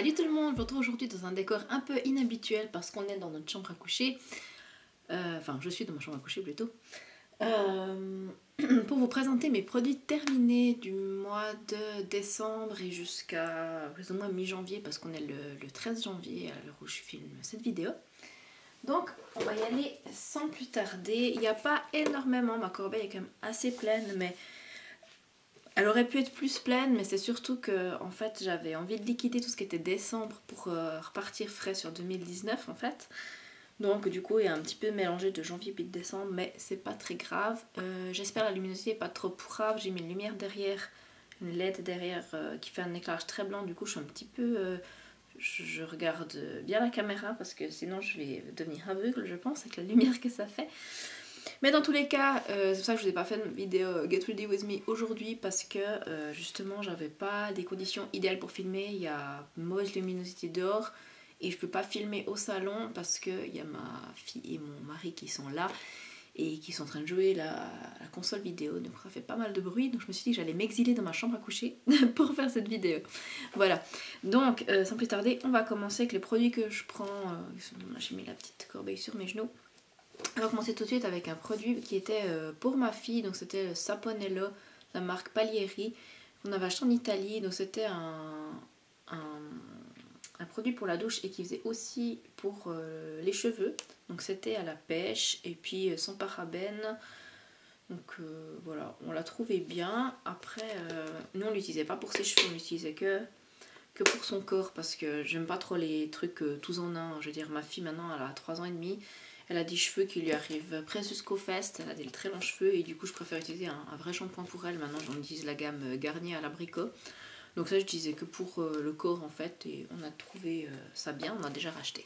Salut tout le monde, je vous retrouve aujourd'hui dans un décor un peu inhabituel parce qu'on est dans notre chambre à coucher. Enfin, je suis dans ma chambre à coucher plutôt. Pour vous présenter mes produits terminés du mois de décembre et jusqu'à plus ou moins mi-janvier parce qu'on est le 13 janvier à l'heure où je filme cette vidéo. Donc, on va y aller sans plus tarder. Il n'y a pas énormément, ma corbeille est quand même assez pleine, mais elle aurait pu être plus pleine, mais c'est surtout que en fait, j'avais envie de liquider tout ce qui était décembre pour repartir frais sur 2019 en fait. Donc du coup, il y a un petit peu mélangé de janvier puis de décembre, mais c'est pas très grave. J'espère la luminosité n'est pas trop pourrave. J'ai mis une lumière derrière, une LED derrière qui fait un éclairage très blanc. Du coup, je suis un petit peu... je regarde bien la caméra parce que sinon je vais devenir aveugle, je pense, avec la lumière que ça fait. Mais dans tous les cas, c'est pour ça que je vous ai pas fait une vidéo Get Ready With Me aujourd'hui parce que justement j'avais pas des conditions idéales pour filmer. Il y a une mauvaise luminosité dehors et je peux pas filmer au salon parce qu'il y a ma fille et mon mari qui sont là et qui sont en train de jouer la console vidéo, donc ça fait pas mal de bruit. Donc je me suis dit que j'allais m'exiler dans ma chambre à coucher pour faire cette vidéo. Voilà, donc sans plus tarder, on va commencer avec les produits que je prends. J'ai mis la petite corbeille sur mes genoux. On va commencer tout de suite avec un produit qui était pour ma fille, donc c'était le Saponello, la marque Palieri, qu'on avait acheté en Italie. Donc c'était un produit pour la douche et qui faisait aussi pour les cheveux. Donc c'était à la pêche et puis sans parabènes. Donc voilà, on l'a trouvé bien. Après, nous on l'utilisait pas pour ses cheveux, on l'utilisait que pour son corps parce que j'aime pas trop les trucs tous en un. Je veux dire, ma fille maintenant elle a 3 ans et demi. Elle a des cheveux qui lui arrivent presque jusqu'aux fesses, elle a des très longs cheveux et du coup je préfère utiliser un vrai shampoing pour elle. Maintenant j'en utilise la gamme Garnier à l'abricot. Donc ça j'utilisais que pour le corps en fait et on a trouvé ça bien, on a déjà racheté.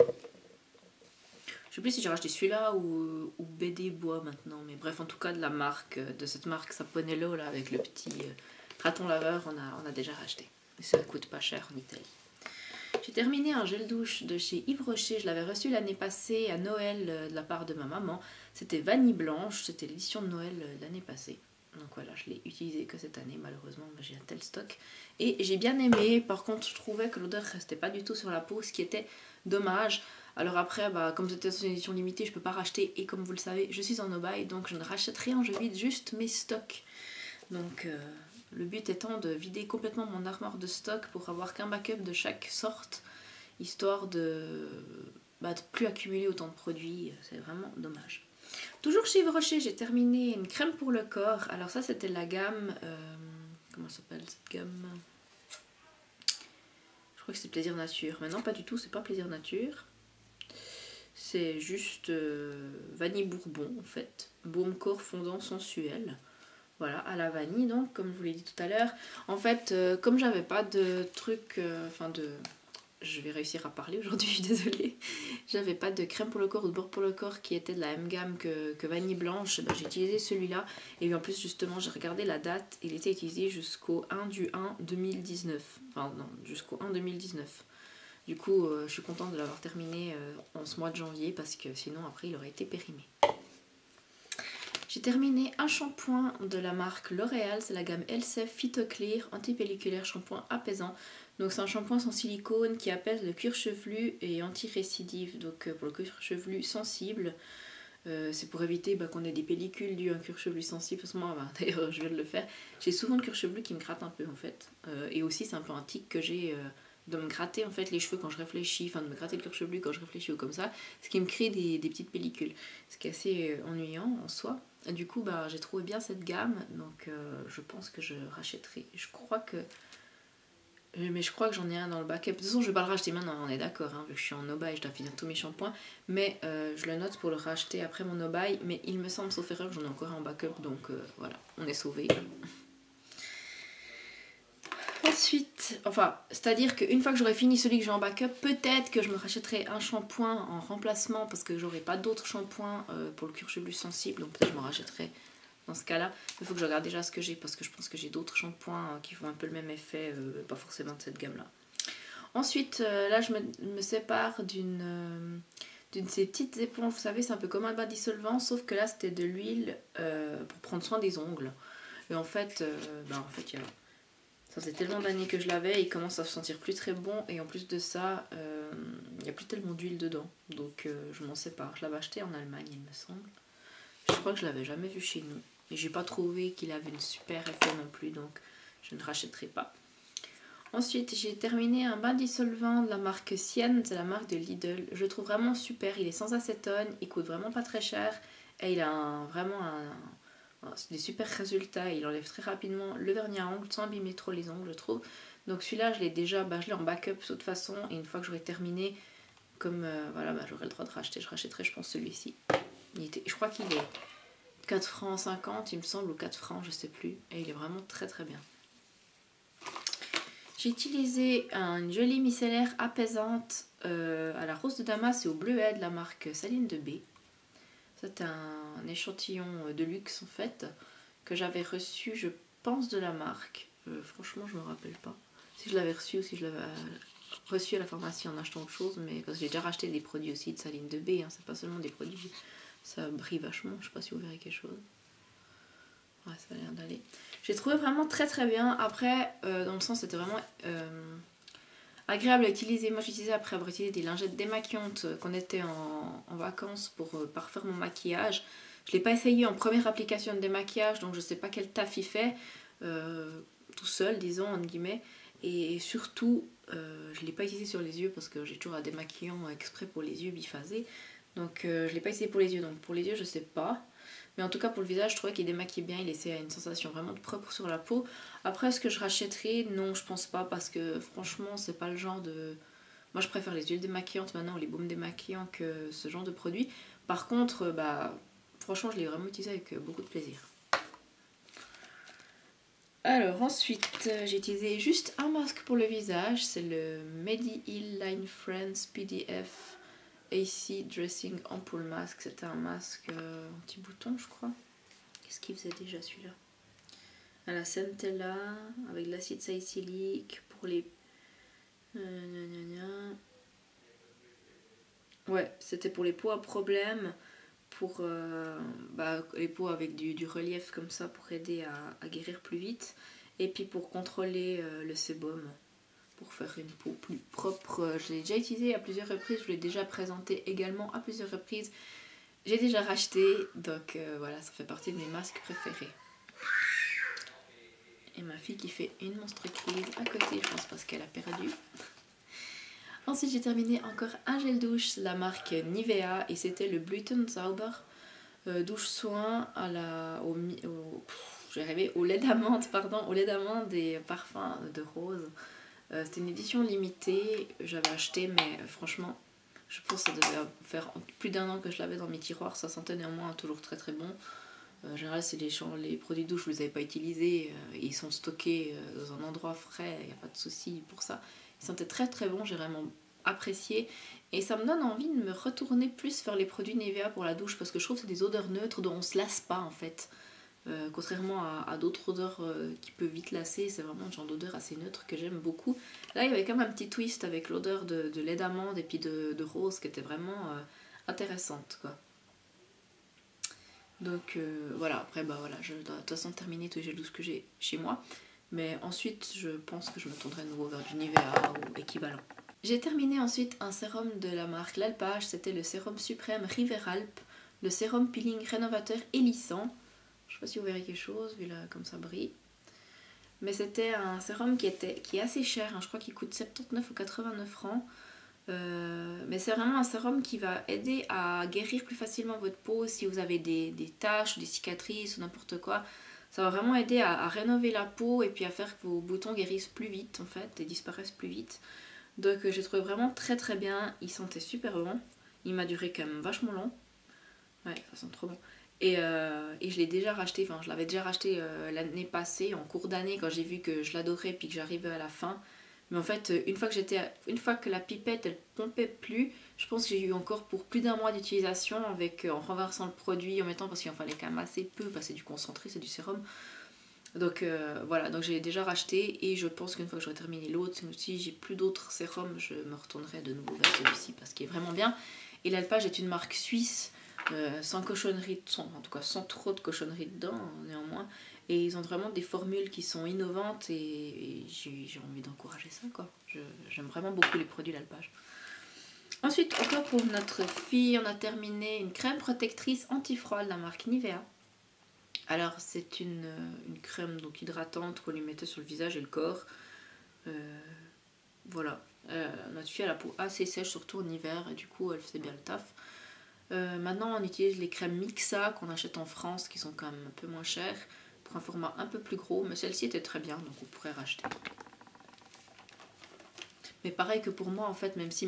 Je sais plus si j'ai racheté celui-là ou BD Bois maintenant, mais bref en tout cas de la marque, de cette marque Saponello là avec le petit raton laveur on a déjà racheté. Et ça coûte pas cher en Italie. J'ai terminé un gel douche de chez Yves Rocher, je l'avais reçu l'année passée à Noël de la part de ma maman. C'était vanille blanche, c'était l'édition de Noël l'année passée. Donc voilà, je l'ai utilisé que cette année, malheureusement j'ai un tel stock. Et j'ai bien aimé, par contre je trouvais que l'odeur restait pas du tout sur la peau, ce qui était dommage. Alors après, comme c'était une édition limitée, je peux pas racheter et comme vous le savez, je suis en no-buy, donc je ne rachète rien, je vide juste mes stocks. Donc... le but étant de vider complètement mon armoire de stock pour avoir qu'un backup de chaque sorte, histoire de plus accumuler autant de produits, c'est vraiment dommage. Toujours chez Yves Rocher, j'ai terminé une crème pour le corps. Alors ça c'était la gamme, comment s'appelle cette gamme? Je crois que c'est Plaisir Nature, mais non pas du tout, c'est pas Plaisir Nature. C'est juste vanille bourbon en fait, baume corps fondant sensuel. Voilà, à la vanille donc, comme je vous l'ai dit tout à l'heure. En fait, comme j'avais pas de truc, je vais réussir à parler aujourd'hui, je suis désolée. J'avais pas de crème pour le corps ou de beurre pour le corps qui était de la même gamme que vanille blanche. J'ai utilisé celui-là. Et puis en plus, justement, j'ai regardé la date. Il était utilisé jusqu'au 1/1/2019. Enfin non, jusqu'au 1/2019. Du coup, je suis contente de l'avoir terminé en ce mois de janvier parce que sinon, après, il aurait été périmé. J'ai terminé un shampoing de la marque L'Oréal, c'est la gamme Elseve Phytoclear anti-pelliculaire shampoing apaisant. Donc c'est un shampoing sans silicone qui apaise le cuir chevelu et anti-récidive, donc pour le cuir chevelu sensible. C'est pour éviter qu'on ait des pellicules dues à un cuir chevelu sensible. Parce que moi, d'ailleurs je viens de le faire, j'ai souvent le cuir chevelu qui me gratte un peu en fait. Et aussi c'est un peu un tic que j'ai de me gratter en fait les cheveux quand je réfléchis, enfin de me gratter le cuir chevelu quand je réfléchis ou comme ça, ce qui me crée des petites pellicules, ce qui est assez ennuyant en soi. Et du coup j'ai trouvé bien cette gamme, donc je pense que je rachèterai. Je crois que j'en ai un dans le backup. De toute façon je vais pas le racheter maintenant, on est d'accord, hein, vu que je suis en no-buy et je dois finir tous mes shampoings, mais je le note pour le racheter après mon no-buy, mais il me semble sauf erreur que j'en ai encore un en backup, donc voilà, on est sauvé. Ensuite, c'est-à-dire qu'une fois que j'aurai fini celui que j'ai en backup, peut-être que je me rachèterai un shampoing en remplacement parce que j'aurai pas d'autres shampoings pour le cuir chevelu sensible, donc peut-être que je me rachèterai dans ce cas-là. Il faut que je regarde déjà ce que j'ai parce que je pense que j'ai d'autres shampoings qui font un peu le même effet, pas forcément de cette gamme-là. Ensuite, là je me sépare d'une de ces petites éponges, vous savez, c'est un peu comme un bain dissolvant, sauf que là c'était de l'huile pour prendre soin des ongles. Et en fait, il y a... Ça faisait tellement d'années que je l'avais, il commence à se sentir plus très bon et en plus de ça, il n'y a plus tellement d'huile dedans. Donc je m'en sépare. Je l'avais acheté en Allemagne il me semble. Je crois que je l'avais jamais vu chez nous. Et j'ai pas trouvé qu'il avait une super effet non plus, donc je ne rachèterai pas. Ensuite, j'ai terminé un bain dissolvant de la marque Sienne, c'est la marque de Lidl. Je le trouve vraiment super, il est sans acétone, il coûte vraiment pas très cher et il a des super résultats. Il enlève très rapidement le vernis à ongles sans abîmer trop les ongles, je trouve. Donc celui-là, je l'ai déjà, je l'ai en backup de toute façon et une fois que j'aurai terminé, comme voilà, j'aurai le droit de racheter, je rachèterai je pense celui-ci. Je crois qu'il est 4 francs 50 il me semble, ou 4 francs, je sais plus. Et il est vraiment très très bien. J'ai utilisé une jolie micellaire apaisante à la rose de Damas et au bleuet de la marque Saline de B. C'est un échantillon de luxe en fait, que j'avais reçu, je pense, de la marque. Franchement, je me rappelle pas si je l'avais reçu ou si je l'avais reçu à la pharmacie en achetant autre chose, mais parce que j'ai déjà racheté des produits aussi de Saline de B, hein, c'est pas seulement des produits. Ça brille vachement, je sais pas si vous verrez quelque chose. Ouais, ça a l'air d'aller. J'ai trouvé vraiment très très bien. Après, dans le sens, c'était vraiment agréable à utiliser. Moi, j'utilisais après avoir utilisé des lingettes démaquillantes quand on était en vacances pour parfaire mon maquillage. Je l'ai pas essayé en première application de démaquillage, donc je sais pas quel taf il fait. Tout seul, disons, entre guillemets. Et surtout, je l'ai pas utilisé sur les yeux parce que j'ai toujours un démaquillant exprès pour les yeux biphasé. Donc je l'ai pas essayé pour les yeux, donc pour les yeux je sais pas. Mais en tout cas pour le visage je trouvais qu'il démaquille bien, il laissait une sensation vraiment de propre sur la peau. Après est-ce que je rachèterai? Non je pense pas parce que franchement c'est pas le genre de... Moi je préfère les huiles démaquillantes maintenant ou les baumes démaquillants que ce genre de produit. Par contre franchement je l'ai vraiment utilisé avec beaucoup de plaisir. Alors ensuite j'ai utilisé juste un masque pour le visage, c'est le Mediheal Line Friends PDF AC Dressing Ampoule Mask. C'était un masque anti-bouton je crois. Qu'est-ce qu'il faisait déjà celui-là? À la centella avec de l'acide salicylique pour les... Ouais, c'était pour les peaux à problème, pour les peaux avec du relief comme ça pour aider à guérir plus vite. Et puis pour contrôler le sébum, pour faire une peau plus propre. Je l'ai déjà utilisé à plusieurs reprises, je l'ai déjà présenté également à plusieurs reprises. J'ai déjà racheté, donc voilà, ça fait partie de mes masques préférés. Et ma fille qui fait une monstre crise à côté, je pense parce qu'elle a perdu. Ensuite j'ai terminé encore un gel douche, la marque Nivea, et c'était le Blüten Zauber douche soin à au lait d'amande, pardon, au lait d'amande et parfum de rose. C'était une édition limitée, j'avais acheté, mais franchement, je pense que ça devait faire plus d'1 an que je l'avais dans mes tiroirs. Ça sentait néanmoins toujours très très bon. En général, c'est les produits douche, vous ne les avez pas utilisés, ils sont stockés dans un endroit frais, il n'y a pas de souci pour ça. Ils sentaient très très bon, j'ai vraiment apprécié. Et ça me donne envie de me retourner plus vers les produits Nivea pour la douche, parce que je trouve que c'est des odeurs neutres dont on ne se lasse pas en fait. Contrairement à d'autres odeurs qui peuvent vite lasser, c'est vraiment un genre d'odeur assez neutre que j'aime beaucoup. Là il y avait quand même un petit twist avec l'odeur de lait d'amande et puis de rose qui était vraiment intéressante quoi. Donc voilà, après voilà, je dois de toute façon terminer tous les gels douces que j'ai chez moi. Mais ensuite je pense que je me tournerai de nouveau vers du Nivea ou équivalent. J'ai terminé ensuite un sérum de la marque L'Alpage, c'était le sérum suprême Riveralp, le sérum peeling rénovateur et lissant. Je sais pas si vous verrez quelque chose, vu là comme ça brille. Mais c'était un sérum qui est assez cher, hein. Je crois qu'il coûte 79 ou 89 francs. Mais c'est vraiment un sérum qui va aider à guérir plus facilement votre peau si vous avez des taches ou des cicatrices ou n'importe quoi. Ça va vraiment aider à rénover la peau et puis à faire que vos boutons guérissent plus vite en fait et disparaissent plus vite. Donc j'ai trouvé vraiment très très bien, il sentait super bon. Il m'a duré quand même vachement long. Ouais, ça sent trop bon. Et je l'ai déjà racheté, enfin je l'avais déjà racheté l'année passée, en cours d'année, quand j'ai vu que je l'adorais puis que j'arrivais à la fin. Mais en fait, une fois que la pipette elle pompait plus, je pense que j'ai eu encore pour plus d'1 mois d'utilisation en renversant le produit, en mettant, parce qu'il en fallait quand même assez peu, parce que c'est du concentré, c'est du sérum. Donc voilà, donc j'ai déjà racheté et je pense qu'une fois que j'aurai terminé l'autre, si j'ai plus d'autres sérums, je me retournerai de nouveau vers celui-ci parce qu'il est vraiment bien. Et l'Alpage est une marque suisse, sans cochonnerie, en tout cas sans trop de cochonnerie dedans néanmoins. Et ils ont vraiment des formules qui sont innovantes et j'ai envie d'encourager ça quoi. J'aime vraiment beaucoup les produits d'alpage. Ensuite, encore pour notre fille, on a terminé une crème protectrice anti-froid de la marque Nivea. Alors c'est une crème donc hydratante qu'on lui mettait sur le visage et le corps. Voilà, notre fille a la peau assez sèche, surtout en hiver, et du coup elle faisait bien le taf. Maintenant on utilise les crèmes Mixa qu'on achète en France qui sont quand même un peu moins chères pour un format un peu plus gros, mais celle-ci était très bien donc on pourrait racheter. Mais pareil que pour moi en fait, même si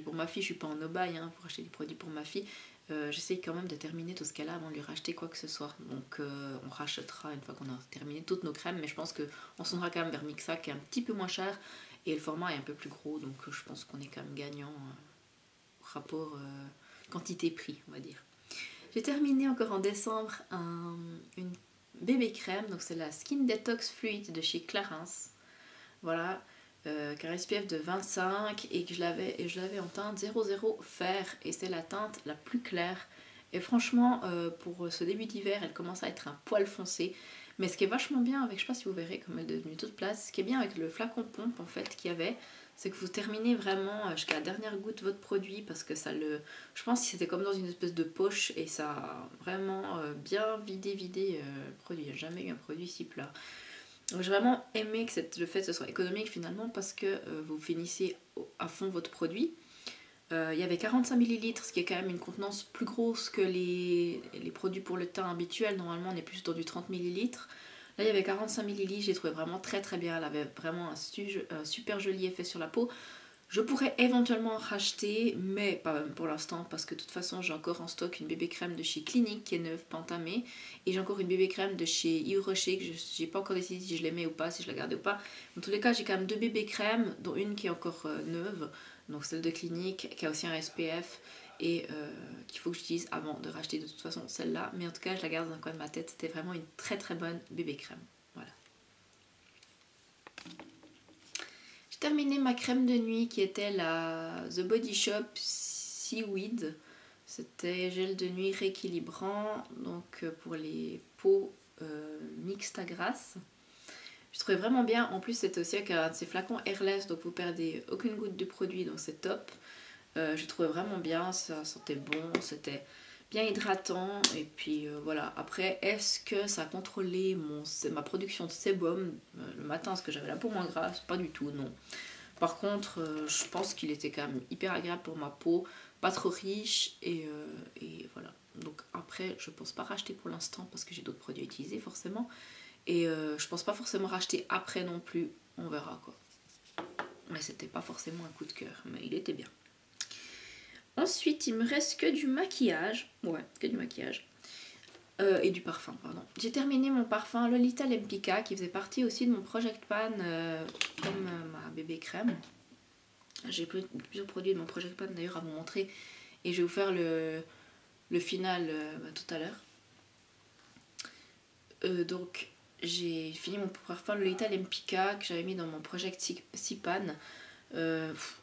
pour ma fille je suis pas en aubaille pour acheter des produits pour ma fille, j'essaye quand même de terminer tout ce qu'elle a avant de lui racheter quoi que ce soit. Donc on rachètera une fois qu'on a terminé toutes nos crèmes, mais je pense qu'on s'en ira quand même vers Mixa qui est un petit peu moins cher et le format est un peu plus gros, donc je pense qu'on est quand même gagnant rapport quantité-prix on va dire. J'ai terminé encore en décembre une bébé crème, donc c'est la Skin Detox Fluid de chez Clarins. Voilà, qui a un SPF de 25 et que je l'avais en teinte 00 fer et c'est la teinte la plus claire. Et franchement, pour ce début d'hiver, elle commence à être un poil foncé. Mais ce qui est vachement bien avec, je sais pas si vous verrez comme elle est devenue toute place, ce qui est bien avec le flacon pompe en fait qu'il y avait, c'est que vous terminez vraiment jusqu'à la dernière goutte votre produit parce que ça le... Je pense que c'était comme dans une espèce de poche et ça a vraiment bien vidé le produit. Il n'y a jamais eu un produit si plat. Donc j'ai vraiment aimé que le fait que ce soit économique finalement parce que vous finissez à fond votre produit. Il y avait 45 ml, ce qui est quand même une contenance plus grosse que les produits pour le teint habituels. Normalement on est plus dans du 30 ml. Là il y avait 45 ml, j'ai trouvé vraiment très très bien. Elle avait vraiment un super joli effet sur la peau. Je pourrais éventuellement racheter, mais pas pour l'instant parce que de toute façon j'ai encore en stock une bébé crème de chez Clinique qui est neuve, pas entamée, et j'ai encore une bébé crème de chez Yves Rocher que je n'ai pas encore décidé si je l'aimais ou pas, si je la gardais ou pas. Dans tous les cas j'ai quand même deux bébés crèmes, dont une qui est encore neuve, donc celle de Clinique qui a aussi un SPF et qu'il faut que j'utilise avant de racheter de toute façon celle-là, mais en tout cas je la garde dans un coin de ma tête, c'était vraiment une très très bonne bébé crème. Voilà. J'ai terminé ma crème de nuit qui était la The Body Shop Seaweed. C'était gel de nuit rééquilibrant, donc pour les peaux mixtes à grasse. Je trouvais vraiment bien. En plus, c'était aussi avec un de ces flacons airless, donc vous perdez aucune goutte de produit, donc c'est top. Je trouvais vraiment bien, ça sentait bon, c'était bien hydratant. Et puis voilà. Après, est-ce que ça a contrôlé ma production de sébum le matin, parce que j'avais la peau moins grasse? Pas du tout, non. Par contre, je pense qu'il était quand même hyper agréable pour ma peau, pas trop riche et voilà. Donc après, je pense pas racheter pour l'instant parce que j'ai d'autres produits à utiliser forcément. Et je pense pas forcément racheter après non plus, on verra quoi. Mais c'était pas forcément un coup de cœur, mais il était bien. Ensuite, il me reste que du maquillage. Ouais, que du maquillage. Et du parfum, pardon. J'ai terminé mon parfum Lolita Lempicka qui faisait partie aussi de mon Project Pan comme ma bébé crème. J'ai plusieurs produits de mon Project Pan d'ailleurs à vous montrer et je vais vous faire le final tout à l'heure. Donc j'ai fini mon parfum Lolita Lempicka que j'avais mis dans mon Project Pan.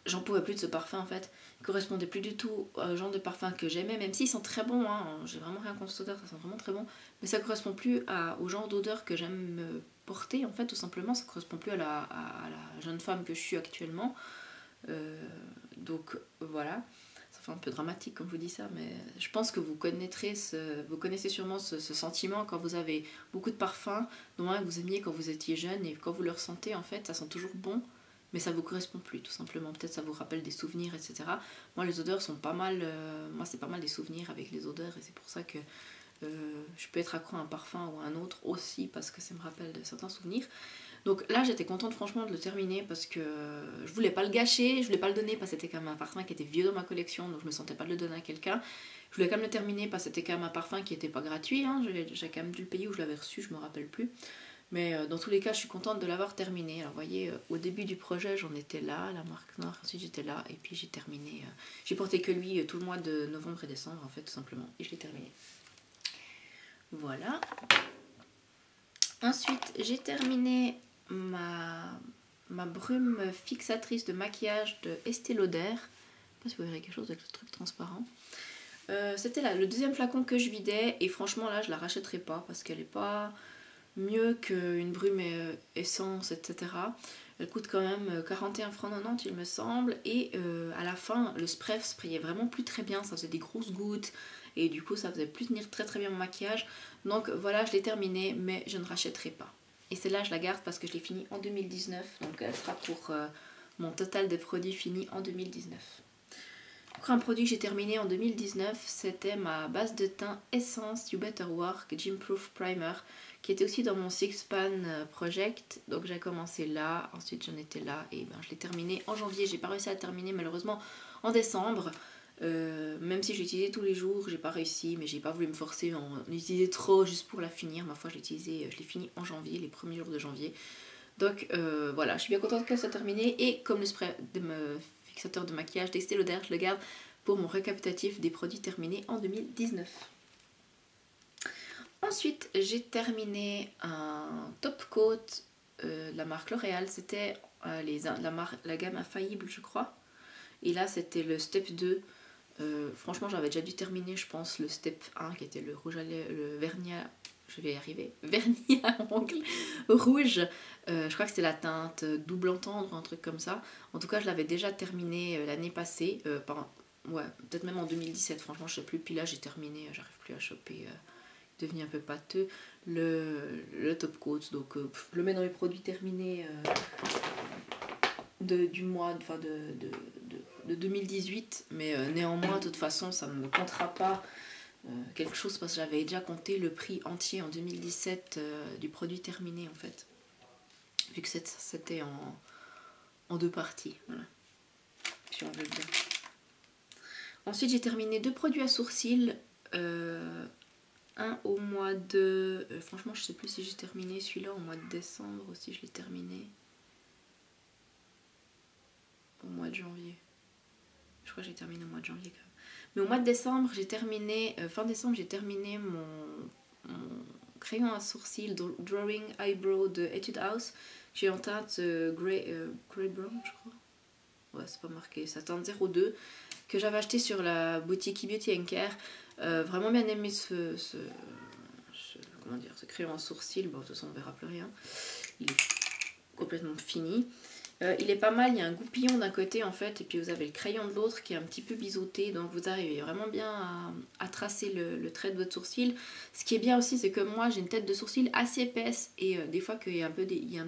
J'en pouvais plus de ce parfum en fait. Il correspondait plus du tout au genre de parfum que j'aimais, même s'ils sont très bons, j'ai vraiment rien contre cette odeur, ça sent vraiment très bon, mais ça correspond plus au genre d'odeur que j'aime porter en fait, tout simplement. Ça correspond plus à la jeune femme que je suis actuellement. Donc voilà, ça fait un peu dramatique comme je vous dis ça, mais je pense que vous connaissez sûrement ce sentiment quand vous avez beaucoup de parfums, dont un que vous aimiez quand vous étiez jeune, et quand vous le ressentez en fait, ça sent toujours bon, mais ça vous correspond plus tout simplement. Peut-être ça vous rappelle des souvenirs, etc. Moi les odeurs sont pas mal, moi c'est pas mal des souvenirs avec les odeurs, et c'est pour ça que je peux être accro à un parfum ou à un autre aussi parce que ça me rappelle de certains souvenirs. Donc là j'étais contente franchement de le terminer parce que je voulais pas le gâcher, je voulais pas le donner parce que c'était quand même un parfum qui était vieux dans ma collection, donc je me sentais pas de le donner à quelqu'un. Je voulais quand même le terminer parce que c'était quand même un parfum qui était pas gratuit, j'ai quand même dû le payer où je l'avais reçu, je me rappelle plus. Mais dans tous les cas je suis contente de l'avoir terminé. Alors vous voyez, au début du projet j'en étais là, la marque noire, ensuite j'étais là et puis j'ai terminé. J'ai porté que lui tout le mois de novembre et décembre en fait tout simplement et je l'ai terminé. Voilà. Ensuite j'ai terminé ma brume fixatrice de maquillage de Estée Lauder. Je sais pas si vous verrez quelque chose avec le truc transparent. C'était là le deuxième flacon que je vidais et franchement là je la rachèterai pas parce qu'elle est pas mieux qu'une brume essence, etc. Elle coûte quand même 41 francs 90 il me semble, et à la fin le spray sprayait vraiment plus très bien, ça faisait des grosses gouttes et du coup ça faisait plus tenir très très bien mon maquillage. Donc voilà, je l'ai terminée mais je ne rachèterai pas. Et celle-là je la garde parce que je l'ai finie en 2019, donc elle sera pour mon total de produits finis en 2019. Un produit que j'ai terminé en 2019, c'était ma base de teint Essence You Better Work Gym Proof Primer, qui était aussi dans mon Six Pan Project. Donc j'ai commencé là, ensuite j'en étais là et ben, je l'ai terminé en janvier. J'ai pas réussi à le terminer malheureusement en décembre. Même si je l'utilisais tous les jours, j'ai pas réussi, mais j'ai pas voulu me forcer en utiliser trop juste pour la finir. Ma foi, je l'ai fini en janvier, les premiers jours de janvier. Donc voilà, je suis bien contente qu'elle soit terminée. Et comme le spray de fixateur de maquillage d'Estée Lauder, je le garde pour mon récapitulatif des produits terminés en 2019. Ensuite, j'ai terminé un top coat de la marque L'Oréal. C'était la gamme Infaillible, je crois. Et là, c'était le step 2. Franchement, j'avais déjà dû terminer, je pense, le step 1 qui était le rouge à lèvres, le vernis à... Je vais y arriver. Vernis à ongles rouge. Je crois que c'était la teinte double entendre, un truc comme ça. En tout cas, je l'avais déjà terminé l'année passée. Ouais, peut-être même en 2017. Franchement, je sais plus. Puis là, j'ai terminé. J'arrive plus à choper. Devenu un peu pâteux. Le top coat. Donc, je le mets dans les produits terminés du mois, enfin de 2018. Mais néanmoins, de toute façon, ça ne me comptera pas. Quelque chose parce que j'avais déjà compté le prix entier en 2017 du produit terminé en fait, vu que c'était en deux parties, voilà, si on veut bien. Ensuite j'ai terminé 2 produits à sourcils, un au mois de... franchement je sais plus si j'ai terminé celui-là au mois de décembre aussi, je l'ai terminé au mois de janvier, je crois que j'ai terminé au mois de janvier quand même. Mais au mois de décembre, j'ai terminé, fin décembre, j'ai terminé mon crayon à sourcils Drawing Eyebrow de Etude House. J'ai en teinte Grey Brown, je crois. Ouais, c'est pas marqué, c'est teinte 02 que j'avais acheté sur la boutique Beauty & Care. Vraiment bien aimé ce crayon à sourcils. Bon, de toute façon, on verra plus rien. Il est complètement fini. Il est pas mal, il y a un goupillon d'un côté en fait et puis vous avez le crayon de l'autre qui est un petit peu biseauté, donc vous arrivez vraiment bien à tracer le trait de votre sourcil. Ce qui est bien aussi, c'est que moi j'ai une tête de sourcil assez épaisse et des fois qu'il y a un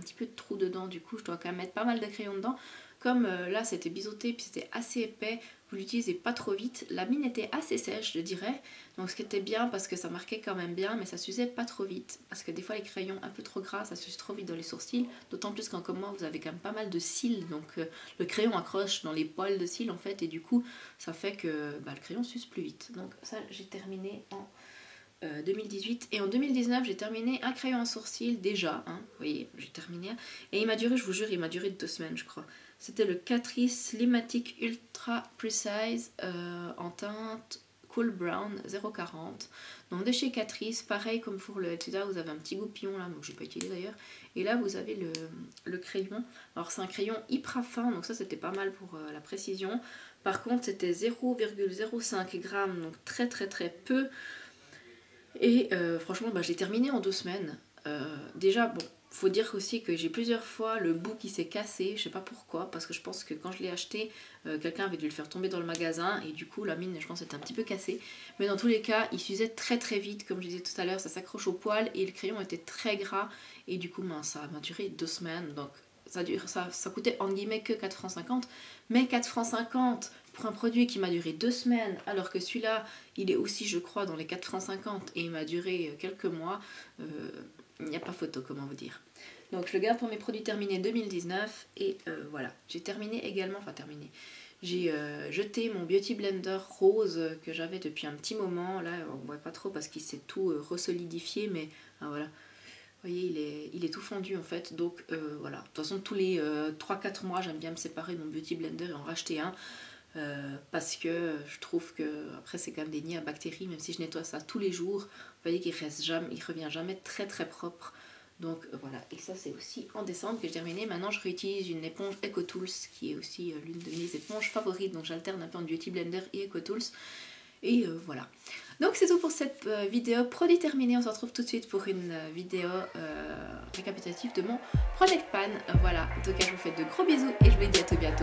petit peu de trou dedans, du coup je dois quand même mettre pas mal de crayon dedans. Comme là c'était biseauté puis c'était assez épais, vous l'utilisez pas trop vite. La mine était assez sèche, je dirais, donc ce qui était bien parce que ça marquait quand même bien, mais ça s'usait pas trop vite. Parce que des fois les crayons un peu trop gras, ça s'use trop vite dans les sourcils, d'autant plus quand comme moi vous avez quand même pas mal de cils, donc le crayon accroche dans les poils de cils en fait, et du coup ça fait que le crayon s'use plus vite. Donc ça j'ai terminé en 2018, et en 2019 j'ai terminé un crayon à sourcils déjà, hein, vous voyez, j'ai terminé, et il m'a duré, je vous jure, il m'a duré 2 semaines je crois. C'était le Catrice Limatic Ultra Precise en teinte Cool Brown 040. Donc de chez Catrice, pareil comme pour le Etude House, vous avez un petit goupillon là, que je n'ai pas utilisé d'ailleurs. Et là vous avez le crayon. Alors c'est un crayon hyper fin, donc ça c'était pas mal pour la précision. Par contre c'était 0,05 g, donc très très très peu. Et franchement je l'ai terminé en 2 semaines. Déjà bon, faut dire aussi que j'ai plusieurs fois le bout qui s'est cassé, je sais pas pourquoi, parce que je pense que quand je l'ai acheté, quelqu'un avait dû le faire tomber dans le magasin et du coup la mine je pense était un petit peu cassée. Mais dans tous les cas, il s'usait très très vite, comme je disais tout à l'heure, ça s'accroche au poil et le crayon était très gras et du coup ça m'a duré 2 semaines, donc ça coûtait entre guillemets que 4 francs 50, mais 4 francs 50 pour un produit qui m'a duré 2 semaines, alors que celui-là il est aussi je crois dans les 4 francs 50 et il m'a duré quelques mois, il n'y a pas photo, comment vous dire. Donc je le garde pour mes produits terminés 2019 et voilà. J'ai terminé également, j'ai jeté mon Beauty Blender rose que j'avais depuis un petit moment. Là on voit pas trop parce qu'il s'est tout resolidifié, mais voilà. Vous voyez, il est tout fondu en fait. Donc voilà. De toute façon tous les 3-4 mois j'aime bien me séparer de mon Beauty Blender et en racheter un. Parce que je trouve que après c'est quand même des nids à bactéries, même si je nettoie ça tous les jours, vous voyez qu'il revient jamais très très propre. Donc voilà, et ça c'est aussi en décembre que j'ai terminé. Maintenant je réutilise une éponge EcoTools qui est aussi l'une de mes éponges favorites, donc j'alterne un peu en Beauty Blender et EcoTools. Et voilà. Donc c'est tout pour cette vidéo. Produit terminé, on se retrouve tout de suite pour une vidéo récapitulative de mon Project Pan. Voilà, en tout cas je vous fais de gros bisous et je vous dis à tout bientôt.